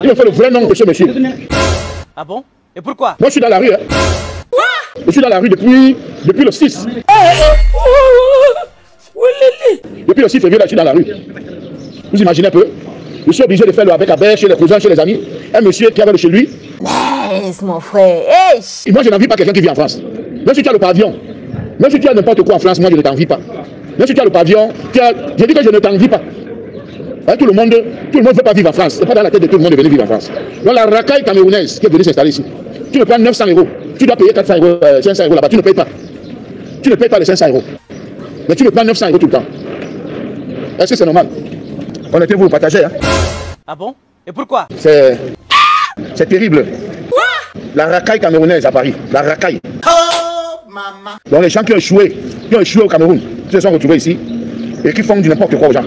Il me faut le vrai nom de ce monsieur. Ah bon? Et pourquoi? Moi, je suis dans la rue. Hein. Je suis dans la rue depuis le 6. Depuis le 6 février, là, je suis dans la rue. Vous imaginez un peu? Je suis obligé de faire le avec Abel, chez les cousins, chez les amis. Un monsieur qui avait le chez lui. Laisse mon frère. Hey. Et moi, je n'envie pas quelqu'un qui vit en France. Même si tu as le pavillon, même si tu as n'importe quoi en France, moi, je ne t'envie pas. Même si tu as le pavillon, je dis que je ne t'envie pas. Hein, tout le monde ne veut pas vivre en France. Ce n'est pas dans la tête de tout le monde de venir vivre en France. Donc la racaille camerounaise qui est venue s'installer ici, tu me prends 900 €. Tu dois payer 400 €, 500 € là-bas. Tu ne payes pas. Tu ne payes pas les 500 €. Mais tu me prends 900 € tout le temps. Est-ce que c'est normal? On était vous partagez. Hein? Ah bon? Et pourquoi? C'est terrible. La racaille camerounaise à Paris. La racaille. Oh, maman. Donc les gens qui ont échoué au Cameroun, qui se sont retrouvés ici et qui font du n'importe quoi aux gens.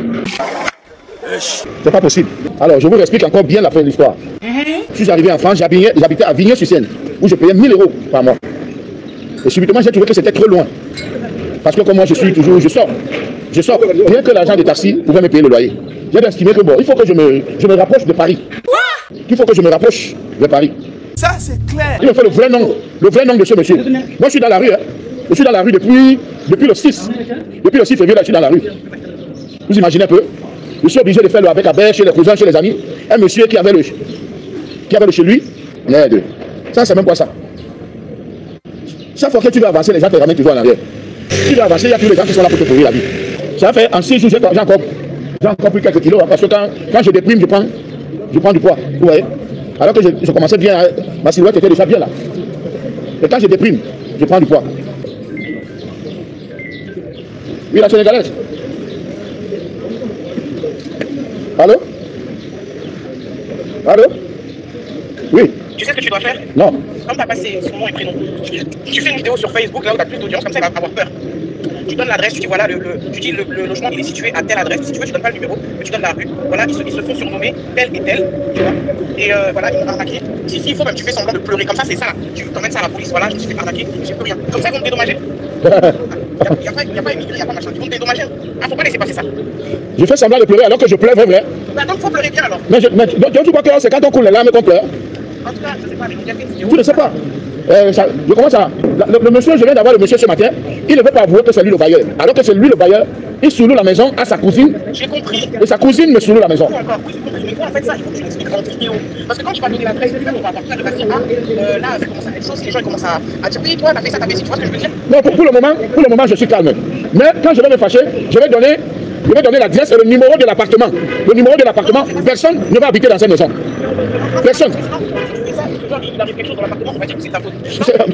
C'est pas possible. Alors je vous explique encore bien la fin de l'histoire. Je suis arrivé en France, j'habitais à Vigneux-sur-Seine, où je payais 1000 € par mois. Et subitement j'ai trouvé que c'était trop loin. Parce que comme moi je sors. Bien que l'agent de taxi pouvait me payer le loyer. J'ai estimé que bon, il faut que je me rapproche de Paris. Il faut que je me rapproche de Paris. Ça, c'est clair. Il me faut le vrai nom de ce monsieur. Moi, je suis dans la rue. Hein. Je suis dans la rue depuis le 6. Depuis le 6 février, là, je suis dans la rue. Vous imaginez un peu? Je suis obligé de faire le avec Abel, chez les cousins, chez les amis. Un monsieur qui avait le chez lui. Merde. Ça, c'est même pas ça. Chaque fois que tu veux avancer, les gens te ramènent toujours en arrière. Tu veux avancer, il y a tous les gens qui sont là pour te pourrir la vie. Ça fait en 6 jours, j'ai encore pris quelques kilos. Hein, parce que quand je déprime, je prends du poids. Vous voyez? Alors que je commençais bien, ma silhouette était déjà bien là. Et quand je déprime, je prends du poids. Oui, la Sénégalaise. Allô? Allô? Oui. Tu sais ce que tu dois faire? Non. Comme tu as passé son nom et prénom, tu fais une vidéo sur Facebook là où tu as plus d'audience, comme ça il va avoir peur. Tu donnes l'adresse, tu dis voilà, tu dis le logement il est situé à telle adresse. Si tu veux, tu donnes pas le numéro, mais tu donnes la rue. Voilà, ils se font surnommer tel et tel, tu vois. Et voilà, ils vont arnaquer. Si il faut même, tu fais semblant de pleurer. Comme ça, c'est ça. Tu t'emmènes ça à la police. Voilà, je me suis fait arnaquer, j'ai plus rien. Comme ça, ils vont te dédommager. Il n'y a pas immigré, il n'y a pas machin. Ils vont te dédommager. Ah, faut pas laisser passer ça. Je fais semblant de pleurer alors que je pleure vrai. Bah, donc, faut pleurer bien alors. Mais tu crois que c'est quand on coule les larmes qu'on pleure? En tout cas, je sais pas, mais il y a fait une vidéo. Tu ne sais pas. Je commence à. Le monsieur, je viens d'avoir le monsieur ce matin, il ne veut pas avouer que c'est lui le bailleur. Alors que c'est lui le bailleur, il sous-loue la maison à sa cousine. J'ai compris. Et sa cousine me sous-loue la maison. Oui, j'ai compris. Mais quoi, en fait, ça, il faut que tu l'expliques en vidéo. Parce que quand tu vas donner l'adresse, on va avoir plein de passer. Là, ça commence à être chose, les gens commencent à dire oui, toi, t'as fait ça, t'as fait ci. Tu vois ce que je veux dire? Non, pour le moment, je suis calme. Mais quand je vais me fâcher, je vais donner l'adresse et le numéro de l'appartement. Le numéro de l'appartement, personne ne va habiter dans cette maison. Personne. Il arrive quelque chose dans l'appartement, on va dire que c'est ta faute.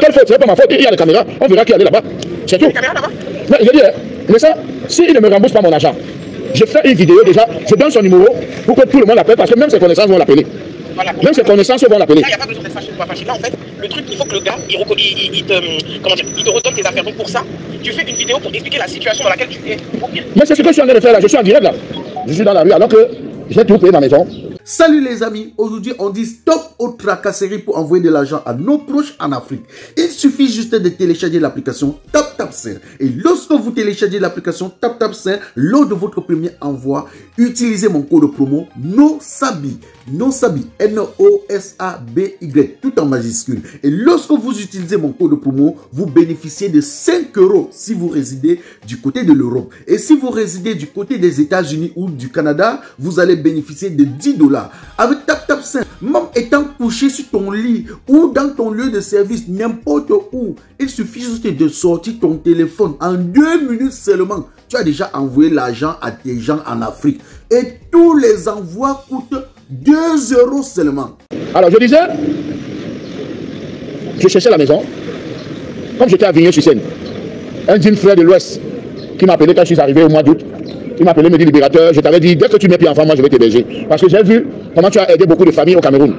Quelle faute? C'est pas ma faute. Il y a les caméras, on verra qui est là-bas. C'est tout. Les caméras là-bas? Mais je dis, mais ça, s'il ne me rembourse pas mon argent, je fais une vidéo déjà, je donne son numéro pour que tout le monde l'appelle, parce que même ses connaissances vont l'appeler. Voilà. Même ses connaissances vont l'appeler. Là, il n'y a pas besoin d'être fâché ou pas fâché. Là, en fait, le truc, il faut que le gars, il te redonne tes affaires. Donc pour ça, tu fais une vidéo pour expliquer la situation dans laquelle tu es. Mais c'est ce que je suis en train de faire là, je suis en direct là. Je suis dans la rue alors que j'ai tout payé dans la maison. Salut les amis, aujourd'hui on dit stop aux tracasseries pour envoyer de l'argent à nos proches en Afrique. Il suffit juste de télécharger l'application TapTapSend. Et lorsque vous téléchargez l'application TapTapSend, lors de votre premier envoi, utilisez mon code promo NOSABI. NOSABI, N-O-S-A-B-Y, tout en majuscule. Et lorsque vous utilisez mon code promo, vous bénéficiez de 5 € si vous résidez du côté de l'Europe. Et si vous résidez du côté des États-Unis ou du Canada, vous allez bénéficier de 10 $. Avec TapTapSend, même étant couché sur ton lit ou dans ton lieu de service, n'importe où, il suffit juste de sortir ton téléphone. En 2 minutes seulement, tu as déjà envoyé l'argent à tes gens en Afrique. Et tous les envois coûtent 2 € seulement. Alors je disais, je cherchais la maison. Comme j'étais à Vigneux-sur-Seine, un digne frère de l'Ouest qui m'a appelé quand je suis arrivé au mois d'août. Il m'a appelé, me dit libérateur, je t'avais dit, dès que tu mets pied enfant, moi je vais t'héberger. Parce que j'ai vu comment tu as aidé beaucoup de familles au Cameroun.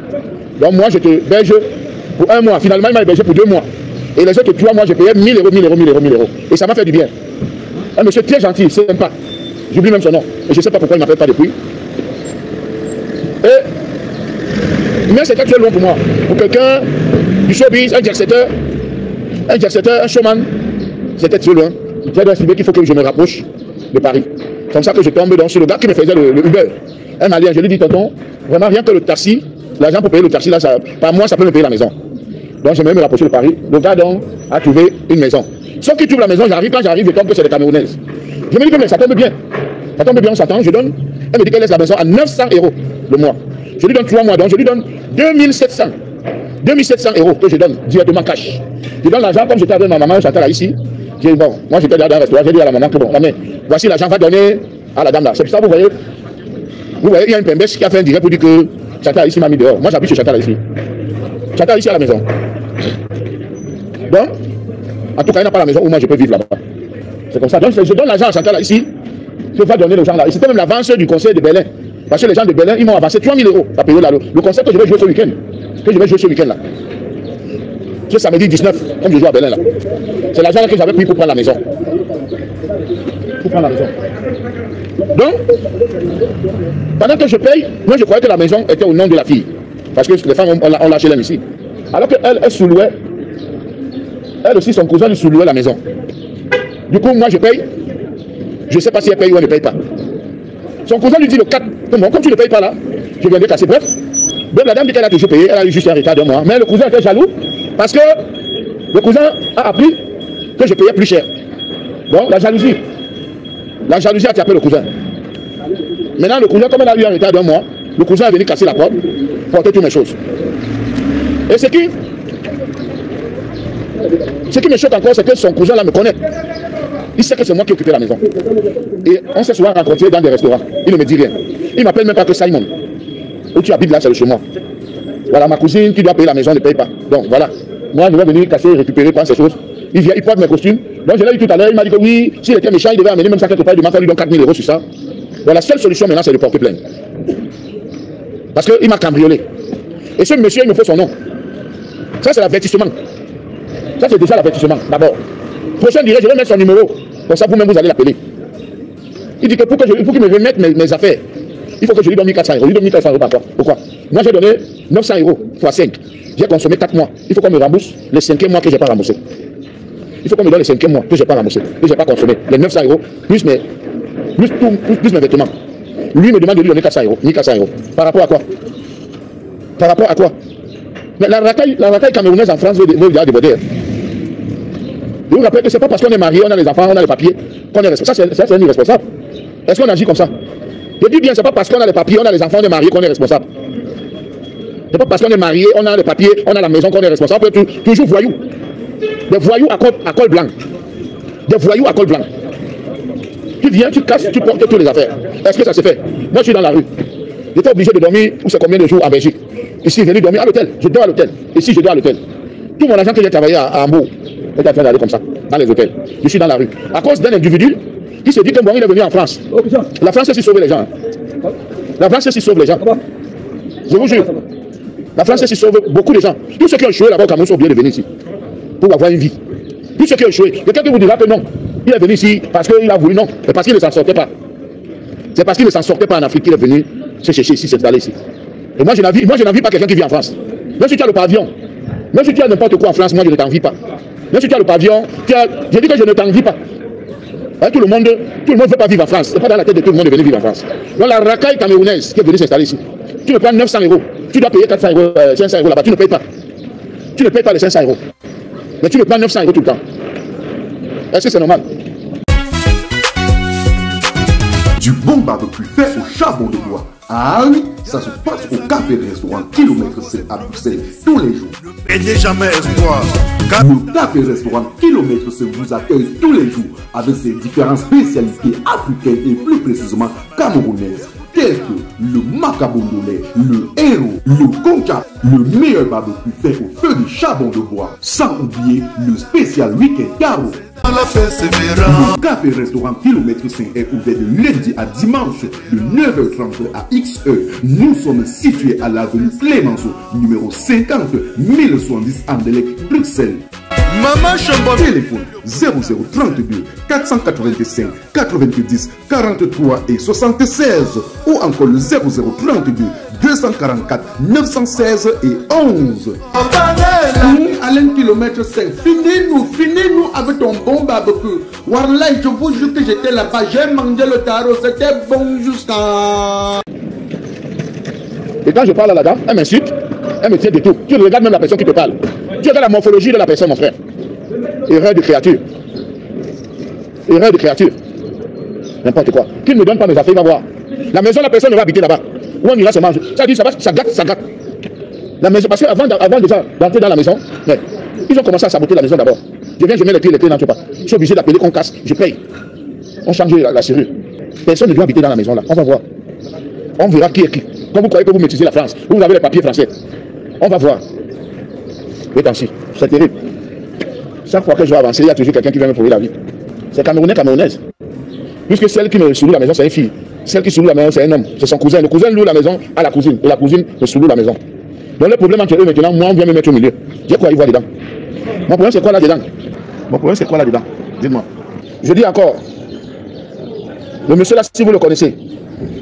Donc moi je t'héberge pour 1 mois. Finalement il m'a hébergé pour 2 mois. Et les autres 3 mois, je payais 1000 €, 1000 €, 1000 €, 1000 €. Et ça m'a fait du bien. Un monsieur très gentil, sympa. J'oublie même son nom. Et je ne sais pas pourquoi il ne m'appelle pas depuis. Mais c'était très long pour moi. Pour quelqu'un du showbiz, un jet-setter, un showman, c'était très loin. J'ai estimé qu'il faut que je me rapproche de Paris. Comme ça que je tombe sur le gars qui me faisait le Uber. Un Malien, je lui dis, tonton, vraiment rien que le taxi, l'argent pour payer le taxi, là, ça, par mois, ça peut me payer la maison. Donc, j'ai même me rapproché de Paris. Le gars, donc, a trouvé une maison. Sauf qu'il trouve la maison, j'arrive, quand j'arrive, je tombe que c'est des Camerounaises. Je me dis que mais ça tombe bien. Ça tombe bien, on s'attend, je donne. Elle me dit qu'elle laisse la maison à 900 € le mois. Je lui donne 3 mois, donc je lui donne 2700. 2700 € que je donne directement cash. Je donne l'argent comme j'étais avec ma maman, j'attends là ici. J'ai dit, bon, moi j'étais dans un restaurant, j'ai dit à la maman que bon, maman, voici l'argent, va donner à la dame là. C'est pour ça, vous voyez, il y a une pembesse qui a fait un direct pour dire que Chata ici m'a mis dehors. Moi j'habite chez Chata là ici. Chata ici à la maison. Donc, en tout cas, il n'a pas la maison où moi je peux vivre là-bas. C'est comme ça. Donc, je donne l'argent à Chata là ici. Je vais donner aux gens là. C'était même l'avance du conseil de Berlin. Parce que les gens de Berlin, ils m'ont avancé 3 000 € à payer là. Le conseil que je vais jouer ce week-end. Là. Ce samedi 19, comme je joue à Berlin là. C'est l'argent que j'avais pris pour prendre la maison. Donc, pendant que je paye, moi je croyais que la maison était au nom de la fille. Parce que les femmes ont lâché l'homme ici. Alors qu'elle, elle sous-louait. Elle aussi, son cousin lui sous-louait la maison. Du coup, moi je paye. Je ne sais pas si elle paye ou elle ne paye pas. Son cousin lui dit le 4. Bon, comme tu ne payes pas là, je viens de casser. Bref, la dame dit qu'elle a toujours payé. Elle a eu juste un retard de mois. Mais le cousin était jaloux parce que le cousin a appris que je payais plus cher. Bon, la jalousie a tapé le cousin. Maintenant, le cousin, comme elle a eu un retard d'un mois, le cousin est venu casser la porte, porter toutes mes choses. Et ce qui me choque encore, c'est que son cousin là me connaît. Il sait que c'est moi qui occupais la maison. Et on s'est souvent rencontrés dans des restaurants. Il ne me dit rien. Il ne m'appelle même pas que Simon. Où tu habites là, c'est le chez moi. Voilà, ma cousine qui doit payer la maison ne paye pas. Donc voilà. Moi, je vais venir casser, récupérer, prendre ces choses. Il vient, il porte mes costumes. Donc je l'ai eu tout à l'heure. Il m'a dit que oui, s'il était méchant, il devait amener même ça quelque part. Il demande qu'on lui donne 4 000 € sur ça. Donc la seule solution maintenant, c'est de porter plainte. Parce qu'il m'a cambriolé. Et ce monsieur, il me faut son nom. Ça, c'est l'avertissement. Ça, c'est déjà l'avertissement, d'abord. Prochain direct, je vais mettre son numéro. Comme ça, vous-même, vous allez l'appeler. Il dit que pour qu'il me remette mes affaires, il faut que je lui donne 1400 €. Je lui donne 1400 € par quoi? Pourquoi? Moi, j'ai donné 900 € x 5. J'ai consommé 4 mois. Il faut qu'on me rembourse les 5e mois que je n'ai pas remboursé. Il faut qu'on me donne les 5e mois que je n'ai pas remboursé, que je n'ai pas consommé. Les 900 € plus mes vêtements. Lui me demande de lui donner 400 €, 1400 €. Par rapport à quoi? Par rapport à quoi? Mais la racaille camerounaise en France veut déborder. Je vous rappelle que ce n'est pas parce qu'on est marié, on a les enfants, on a les papiers, qu'on est responsable. Ça, c'est un irresponsable. Est-ce qu'on agit comme ça? Je dis bien, ce n'est pas parce qu'on a les papiers, on a les enfants, on est marié qu'on est responsable. Ce n'est pas parce qu'on est marié, on a les papiers, on a la maison qu'on est responsable. On peut toujours voyous. Des voyous à col blanc. Des voyous à col blanc. Tu viens, tu casses, tu portes toutes les affaires. Est-ce que ça se fait? Moi, je suis dans la rue. J'étais obligé de dormir, ou c'est combien de jours en Belgique? Ici, venu dormir à l'hôtel. Je dors à l'hôtel. Ici, je dors à l'hôtel. Tout mon argent que j'ai travaillé à Hambourg est en train d'aller comme ça, dans les hôtels. Je suis dans la rue. À cause d'un individu qui se dit que bon, il est venu en France. La France, c'est si sauver les gens. La France, c'est si sauve les gens. Je vous jure. La France, c'est si sauve beaucoup de gens. Tous ceux qui ont échoué là-bas au Cameroun sont obligés de venir ici pour avoir une vie. Tous ceux qui ont échoué. Quelqu'un qui vous dira que non, il est venu ici parce qu'il a voulu, non. C'est parce qu'il ne s'en sortait pas. C'est parce qu'il ne s'en sortait pas en Afrique qu'il est venu se chercher ici, s'installer ici. Et moi, je n'envie pas quelqu'un qui vit en France. Même si tu as le pavillon, même si tu as n'importe quoi en France, moi, je ne t'envie pas. Même si tu as le pavillon, je dis que je ne t'envie pas. Hein, tout le monde ne veut pas vivre en France. Ce n'est pas dans la tête de tout le monde de venir vivre en France. Donc la racaille camerounaise qui est venue s'installer ici, tu me prends 900 €, tu dois payer 400 €, 500 € là-bas, tu ne payes pas. Tu ne payes pas les 500 €. Mais tu me prends 900 € tout le temps. Est-ce que c'est normal? Du bon barbecue fait au charbon de bois. Ah oui, ça se passe au café restaurant Kilomètre C à Bruxelles tous les jours. Et n'est jamais espoir. Le café restaurant Kilomètre C vous accueille tous les jours avec ses différentes spécialités africaines et plus précisément camerounaises. Tels que le macabondolais, le héros, le concha, le meilleur barbecue fait au feu de charbon de bois. Sans oublier le spécial week-end carreau. Le café restaurant Kilomètre 5 est ouvert de lundi à dimanche de 9h30 à XE. Nous sommes situés à l'avenue Clémenceau, numéro 50 1070 Anderlecht, Bruxelles. Maman Chambon. Téléphone 0032 485 90 43 et 76 ou encore le 0032 244 916 et 11. Alain Kilomètre 5, finis-nous avec ton bon barbecue. Wallahi, je vous jure que j'étais là-bas, j'ai mangé le tarot, c'était bon jusqu'à... Et quand je parle à la dame, elle m'insulte, elle me tient de tout. Tu regardes même la personne qui te parle. Tu regardes la morphologie de la personne, mon frère. Erreur de créature. Erreur de créature. N'importe quoi. Qu'il ne me donne pas mes affaires, il va voir. La maison, la personne ne va habiter là-bas. Où on ira se manger. Ça dit, ça gâte, ça gâte. La maison, parce qu'avant déjà d'entrer dans la maison, mais, ils ont commencé à saboter la maison d'abord. Je viens, je mets les clés n'entrent pas. Je suis obligé d'appeler qu'on casse, je paye. On change la serrure. Personne ne doit habiter dans la maison là. On va voir. On verra qui est qui. Quand vous croyez que vous maîtrisez la France, vous avez les papiers français. On va voir. Oui, ainsi. C'est terrible. Chaque fois que je vais avancer, il y a toujours quelqu'un qui vient me pourrir la vie. C'est Camerounais, Camerounaise. Puisque celle qui me souloue la maison, c'est une fille. Celle qui souloue la maison, c'est un homme. C'est son cousin. Le cousin loue la maison à la cousine. Et la cousine me souloue la maison. Donc le problème entre eux maintenant, moi on vient me mettre au milieu. J'ai quoi y voir dedans? Mon problème c'est quoi là dedans? Mon problème c'est quoi là dedans? Dites-moi. Je dis encore. Le monsieur là, si vous le connaissez,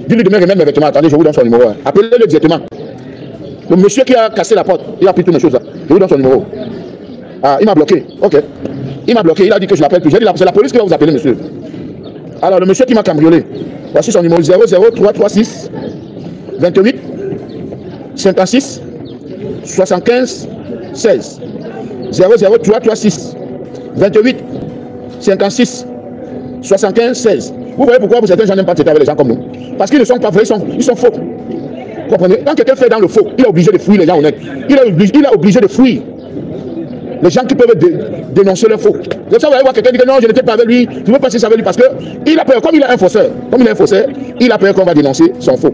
dis-lui de me remettre mes vêtements. Attendez, je vous donne son numéro. Appelez-le directement. Le monsieur qui a cassé la porte, il a pris toutes mes choses là. Je vous donne son numéro. Ah, il m'a bloqué. Ok. Il m'a bloqué, il a dit que je l'appelle plus. J'ai dit, c'est la police qui va vous appeler, monsieur. Alors, le monsieur qui m'a cambriolé, voici son numéro 00336 28 56 75 16. 00336 28 56 75 16. Vous voyez pourquoi certains gens n'aiment pas traiter avec les gens comme nous? Parce qu'ils ne sont pas vrais, ils sont faux. Comprenez? Quand quelqu'un fait dans le faux, il est obligé de fuir les gens honnêtes. Il est obligé de fuir les gens qui peuvent dénoncer le faux. Comme ça, vous allez voir quelqu'un qui dit non, je n'étais pas avec lui, je ne veux pas passer avec lui parce qu'il a peur. Comme il a un fausseur, il a peur qu'on va dénoncer son faux.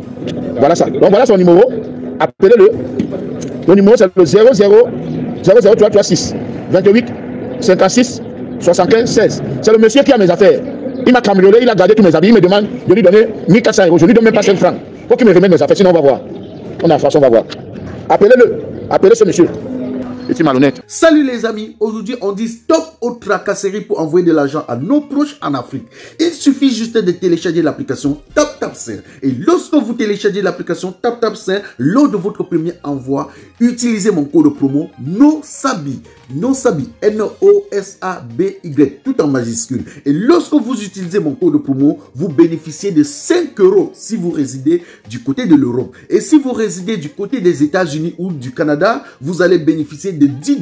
Voilà ça. Donc voilà son numéro. Appelez-le. Le numéro c'est le 00336 28 56 75 16. C'est le monsieur qui a mes affaires. Il m'a cambriolé, il a gardé tous mes habits, il me demande de lui donner 1400 €. Je lui donne même pas 5 francs. Pour qu'il me remette mes affaires, sinon on va voir. On est en France, on va voir. Appelez-le. Appelez ce monsieur. C'est malhonnête. Salut les amis, aujourd'hui on dit stop aux tracasseries pour envoyer de l'argent à nos proches en Afrique. Il suffit juste de télécharger l'application TapTapSend. Et lorsque vous téléchargez l'application TapTapSend, lors de votre premier envoi, utilisez mon code promo NOSABI. NOSABI, N-O-S-A-B-Y, tout en majuscule. Et lorsque vous utilisez mon code promo, vous bénéficiez de 5 € si vous résidez du côté de l'Europe. Et si vous résidez du côté des États-Unis ou du Canada, vous allez bénéficier de 10 $.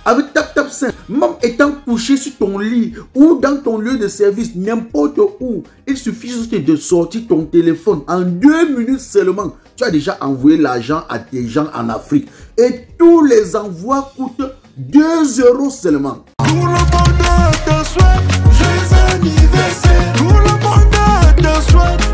Avec TapTapSend, même étant couché sur ton lit ou dans ton lieu de service, n'importe où, il suffit juste de sortir ton téléphone. En 2 minutes seulement, tu as déjà envoyé l'argent à tes gens en Afrique. Et tous les envois coûtent 2 € seulement. Tout le monde te souhaite joyeux anniversaire. Tout le monde te souhaite